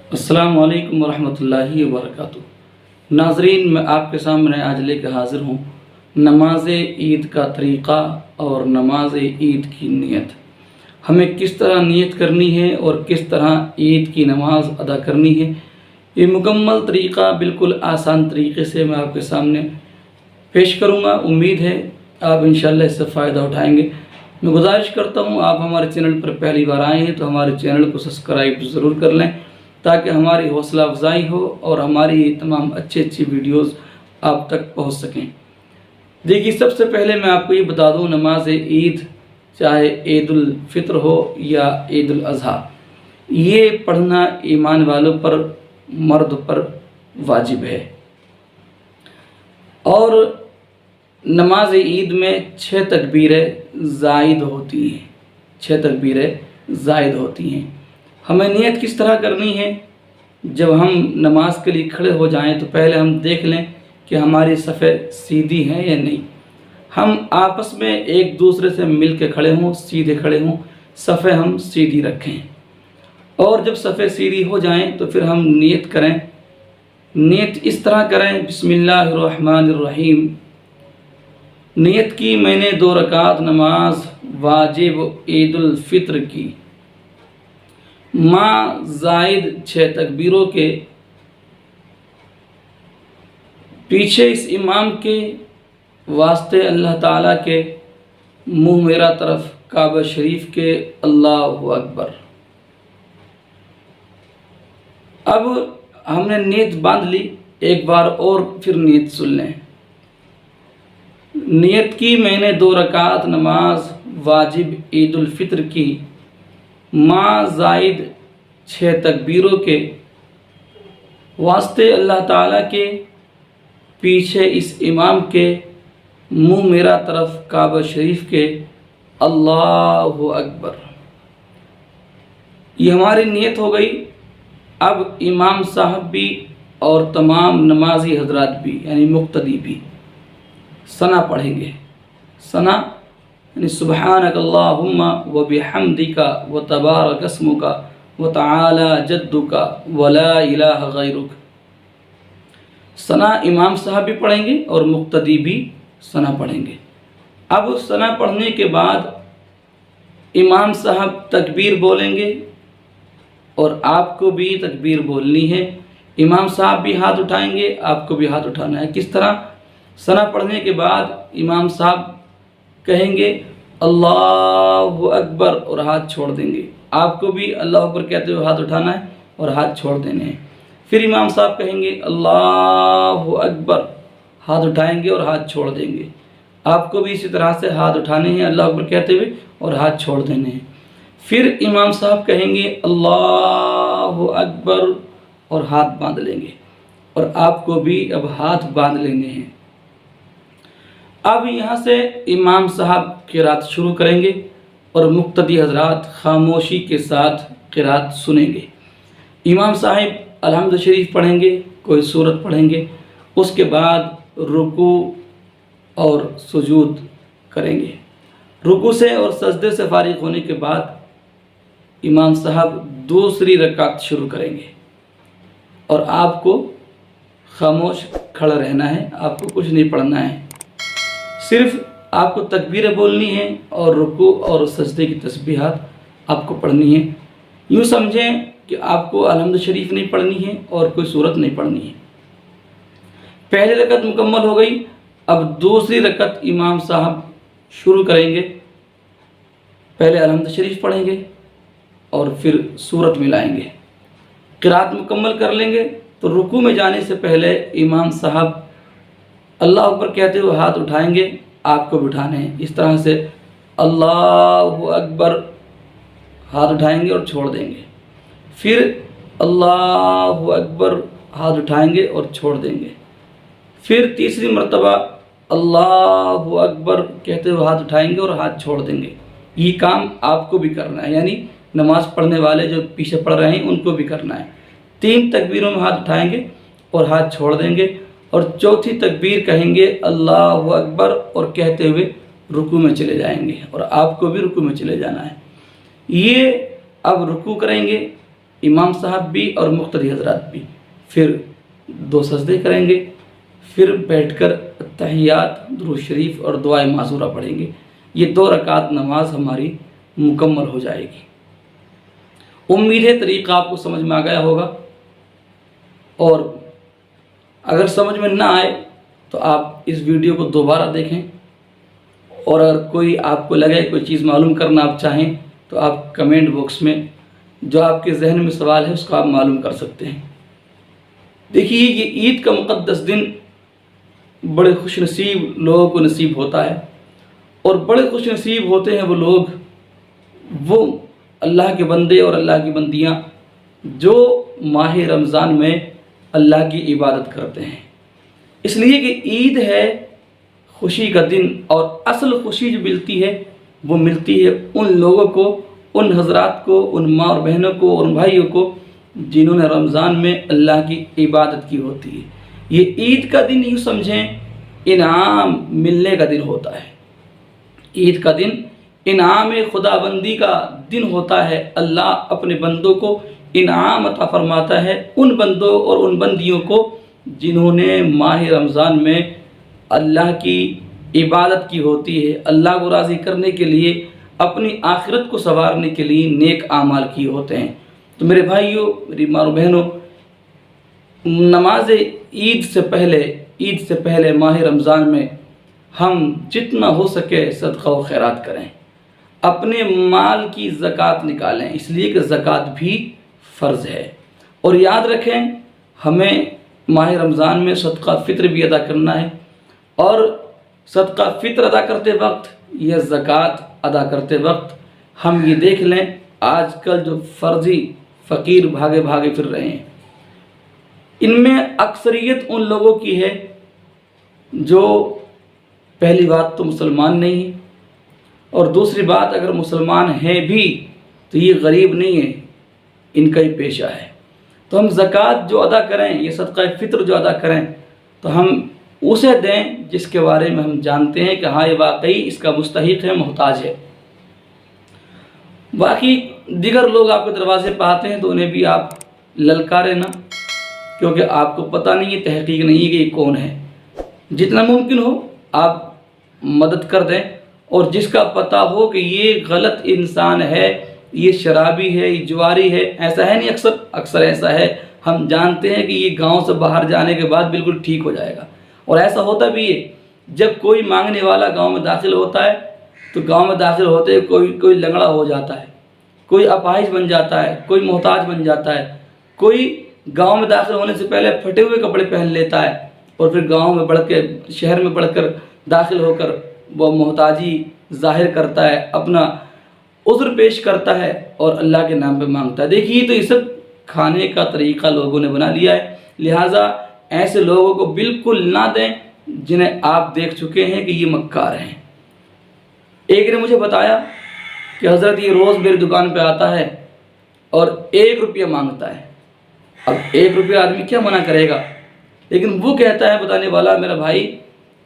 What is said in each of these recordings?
अस्सलाम वालेकुम वरहमतुल्लाहि वबरकातुहू। नाज़रीन, मैं आपके सामने आज लेकर हाज़िर हूँ नमाज ईद का तरीक़ा और नमाज ईद की नीयत। हमें किस तरह नीयत करनी है और किस तरह ईद की नमाज अदा करनी है, ये मुकम्मल तरीक़ा बिल्कुल आसान तरीक़े से मैं आपके सामने पेश करूँगा। उम्मीद है आप इंशाअल्लाह इससे फ़ायदा उठाएँगे। मैं गुजारिश करता हूँ, आप हमारे चैनल पर पहली बार आए हैं तो हमारे चैनल को सब्सक्राइब ज़रूर कर लें ताकि हमारी हौसला अफजाई हो और हमारी तमाम अच्छी वीडियोस आप तक पहुंच सकें। देखिए, सबसे पहले मैं आपको ये बता दूं, नमाज ईद चाहे ईद उल फित्र हो या ईद उल अज़हा, ये पढ़ना ईमान वालों पर, मर्द पर वाजिब है। और नमाज ईद में 6 तकबीरें ज़ायद होती हैं। 6 तकबीरें ज़ायद होती हैं। हमें नियत किस तरह करनी है? जब हम नमाज के लिए खड़े हो जाएं तो पहले हम देख लें कि हमारी सफ़ें सीधी हैं या नहीं। हम आपस में एक दूसरे से मिल के खड़े हों, सीधे खड़े हों, सफ़ें हम सीधी रखें। और जब सफ़ें सीधी हो जाएं तो फिर हम नियत करें। नियत इस तरह करें, बिस्मिल्लाहिर्रहमानिर्रहीम। नियत की मैंने 2 रकात नमाज वाजिब ईद उल फित्र की, माँ ज़ायद 6 तकबीरों के पीछे इस इमाम के वास्ते अल्लाह ताला के, मुँह मेरा तरफ काबा शरीफ के, अल्लाहु अकबर। अब हमने नीयत बांध ली, एक बार और फिर नीयत सुन लें। नियत की मैंने 2 रकात नमाज वाजिब ईद उल फित्र की, माँ ज़ायद 6 तकबीरों के वास्ते अल्लाह ताला के, पीछे इस इमाम के, मुँह मेरा तरफ काबा शरीफ के, अल्लाहु अकबर। ये हमारी नियत हो गई। अब इमाम साहब भी और तमाम नमाजी हजरात भी यानी मुक्तदी भी सना पढ़ेंगे। सना यानी सुबहानक अल्लाहुम्मा व बिहम्दिका व तबारक अस्मुका व तआला जद्दुका व ला इलाहा गैरुक। सना इमाम साहब भी पढ़ेंगे और मुक्तदी भी सना पढ़ेंगे। अब सना पढ़ने के बाद इमाम साहब तकबीर बोलेंगे और आपको भी तकबीर बोलनी है। इमाम साहब भी हाथ उठाएंगे, आपको भी हाथ उठाना है। किस तरह? सना पढ़ने के बाद इमाम साहब कहेंगे अल्लाहु अकबर और हाथ छोड़ देंगे। आपको भी अल्लाह अकबर कहते हुए हाथ उठाना है और हाथ छोड़ देने हैं। फिर इमाम साहब कहेंगे अल्लाहु अकबर, हाथ उठाएंगे और हाथ छोड़ देंगे। आपको भी इसी तरह से हाथ उठाने हैं अल्लाह अकबर कहते हुए और हाथ छोड़ देने हैं। फिर इमाम साहब कहेंगे अल्लाहु अकबर और हाथ बांध लेंगे और आपको भी अब हाथ बांध लेने हैं। अब यहाँ से इमाम साहब क़िरात शुरू करेंगे और मुक्तदी हजरात खामोशी के साथ क़िरात सुनेंगे। इमाम साहब अलहम्द शरीफ पढ़ेंगे, कोई सूरत पढ़ेंगे, उसके बाद रुकू और सुजूद करेंगे। रुकू से और सजदे से फारिग होने के बाद इमाम साहब दूसरी रकात शुरू करेंगे और आपको खामोश खड़ा रहना है, आपको कुछ नहीं पढ़ना है। सिर्फ आपको तकबीरें बोलनी है और रुकू और सजदे की तस्बीहात आपको पढ़नी है। यूँ समझें कि आपको अलहम्द शरीफ नहीं पढ़नी है और कोई सूरत नहीं पढ़नी है। पहली रकत मुकम्मल हो गई। अब दूसरी रकत इमाम साहब शुरू करेंगे। पहले अलहम्द शरीफ पढ़ेंगे और फिर सूरत मिलाएंगे। क़िरात मुकम्मल कर लेंगे तो रुकू में जाने से पहले इमाम साहब अल्लाह अकबर कहते हुए हाथ उठाएंगे, आपको भी उठाने हैं। इस तरह से अल्लाहु अकबर हाथ उठाएंगे और छोड़ देंगे। फिर अल्लाहु अकबर हाथ उठाएंगे और छोड़ देंगे। फिर तीसरी मरतबा अल्लाहु अकबर कहते हुए हाथ उठाएंगे और हाथ छोड़ देंगे। ये काम आपको भी करना है, यानी नमाज़ पढ़ने वाले जो पीछे पढ़ रहे हैं उनको भी करना है। 3 तकबीरों में हाथ उठाएंगे और हाथ छोड़ देंगे और चौथी तकबीर कहेंगे अल्लाहु अकबर और कहते हुए रुकू में चले जाएंगे और आपको भी रुकू में चले जाना है। ये अब रुकू करेंगे امام صاحب بھی اور مقتدی حضرات بھی، پھر 2 سجدے کریں گے، پھر بیٹھ کر تحیات، درود شریف اور دعائے معذورہ پڑھیں گے۔ یہ 2 رکعت نماز ہماری مکمل ہو جائے گی۔ امید ہے طریقہ آپ کو سمجھ میں آ گیا ہوگا، اور اگر سمجھ میں نہ آئے تو آپ اس ویڈیو کو دوبارہ دیکھیں، اور اگر کوئی آپ کو لگے کوئی چیز معلوم کرنا آپ چاہیں تو آپ کمنٹ باکس میں جو آپ کے ذہن میں سوال ہے اس کو آپ معلوم کر سکتے ہیں۔ دیکھیے، یہ عید کا مقدس دن بڑے خوش نصیب لوگوں کو نصیب ہوتا ہے، اور بڑے خوش نصیب ہوتے ہیں وہ لوگ، وہ اللہ کے بندے اور اللہ کی بندیاں جو ماہ رمضان میں اللہ کی عبادت کرتے ہیں۔ اس لیے کہ عید ہے خوشی کا دن، اور اصل خوشی جو ملتی ہے وہ ملتی ہے ان لوگوں کو، ان حضرات کو، ان ماں اور بہنوں کو اور ان بھائیوں کو جنہوں نے رمضان میں اللہ کی عبادت کی ہوتی ہے۔ یہ عید کا دن یوں سمجھیں انعام ملنے کا دن ہوتا ہے۔ عید کا دن انعام خدا بندی کا دن ہوتا ہے۔ اللہ اپنے بندوں کو انعام عطا فرماتا ہے، ان بندوں اور ان بندیوں کو جنہوں نے ماہ رمضان میں اللہ کی عبادت کی ہوتی ہے، اللہ کو راضی کرنے کے لیے، اپنی آخرت کو سنوارنے کے لیے نیک اعمال کیے ہوتے ہیں۔ تو میرے بھائیوں، میری ماں اور بہنوں، نماز عید سے پہلے ماہ رمضان میں ہم جتنا ہو سکے صدقہ و خیرات کریں، اپنے مال کی زکوٰۃ نکالیں، اس لیے کہ زکوٰۃ بھی فرض ہے۔ اور یاد رکھیں، ہمیں ماہ رمضان میں صدقہ فطر بھی ادا کرنا ہے، اور صدقہ فطر ادا کرتے وقت یا زکوٰۃ ادا کرتے وقت ہم یہ دیکھ لیں، آج کل جو فرضی فقیر بھاگے پھر رہے ہیں، ان میں اکثریت ان لوگوں کی ہے جو پہلی بات تو مسلمان نہیں ہے، اور دوسری بات اگر مسلمان ہیں بھی تو یہ غریب نہیں ہے، ان کا ہی پیشہ ہے۔ تو ہم زکوٰۃ جو ادا کریں، یہ صدقہ فطر جو ادا کریں، تو ہم اسے دیں جس کے بارے میں ہم جانتے ہیں کہ ہاں یہ واقعی اس کا مستحق ہے، محتاج ہے۔ باقی دیگر لوگ آپ کے دروازے پہ آتے ہیں تو انہیں بھی آپ للکاریں نہ، کیونکہ آپ کو پتہ نہیں ہے، تحقیق نہیں ہے کہ یہ کون ہے۔ جتنا ممکن ہو آپ مدد کر دیں، اور جس کا پتہ ہو کہ یہ غلط انسان ہے، یہ شرابی ہے، یہ جواری ہے، ایسا ہے نہیں، اکثر ایسا ہے، ہم جانتے ہیں کہ یہ گاؤں سے باہر جانے کے بعد بالکل ٹھیک ہو جائے گا، اور ایسا ہوتا بھی ہے۔ جب کوئی مانگنے والا گاؤں میں داخل ہوتا ہے تو گاؤں میں داخل ہوتے ہی کوئی لنگڑا ہو جاتا ہے، کوئی اپاہج بن جاتا ہے، کوئی محتاج بن جاتا ہے، کوئی گاؤں میں داخل ہونے سے پہلے پھٹے ہوئے کپڑے پہن لیتا ہے، اور پھر گاؤں میں بڑھ کے شہر میں بڑھ کر داخل ہو کر وہ محتاجی ظاہر کرتا ہے، اپنا عذر پیش کرتا ہے اور اللہ کے نام پہ مانگتا ہے۔ دیکھیے، تو یہ سب کھانے کا طریقہ لوگوں نے بنا لیا ہے، لہٰذا ایسے لوگوں کو بالکل نہ دیں جنہیں آپ دیکھ چکے ہیں کہ یہ مکار ہیں۔ ایک نے مجھے بتایا کہ حضرت یہ روز میری دکان پہ آتا ہے اور 1 روپیہ مانگتا ہے۔ اب 1 روپیہ آدمی کیا منع کرے گا، لیکن وہ کہتا ہے بتانے والا میرا بھائی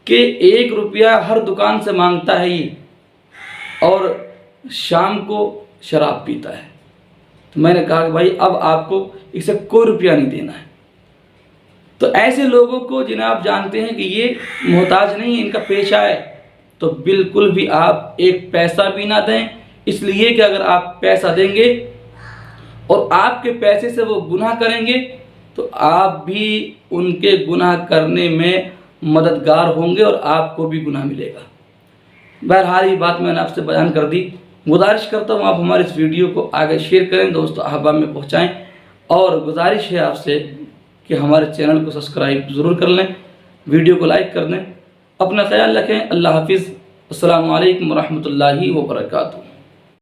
کہ 1 روپیہ ہر دکان سے مانگتا ہے یہ، اور شام کو شراب پیتا ہے۔ تو میں نے کہا کہ بھائی اب آپ کو اسے کوئی روپیہ نہیں دینا ہے۔ تو ایسے لوگوں کو جنہیں آپ جانتے ہیں کہ یہ محتاج نہیں ہے، ان کا پیشہ ہے، تو بالکل بھی آپ 1 پیسہ بھی نہ دیں، اس لیے کہ اگر آپ پیسہ دیں گے اور آپ کے پیسے سے وہ گناہ کریں گے تو آپ بھی ان کے گناہ کرنے میں مددگار ہوں گے اور آپ کو بھی گناہ ملے گا۔ بہرحال یہ بات میں نے آپ سے بیان کر دی۔ گزارش کرتا ہوں آپ ہمارے اس ویڈیو کو آگے شیئر کریں، دوست احباب میں پہنچائیں، اور گزارش ہے آپ سے کہ ہمارے چینل کو سبسکرائب ضرور کر لیں، ویڈیو کو لائک کر دیں۔ اپنا خیال رکھیں۔ اللہ حافظ۔ السلام علیکم ورحمۃ اللہ وبرکاتہ۔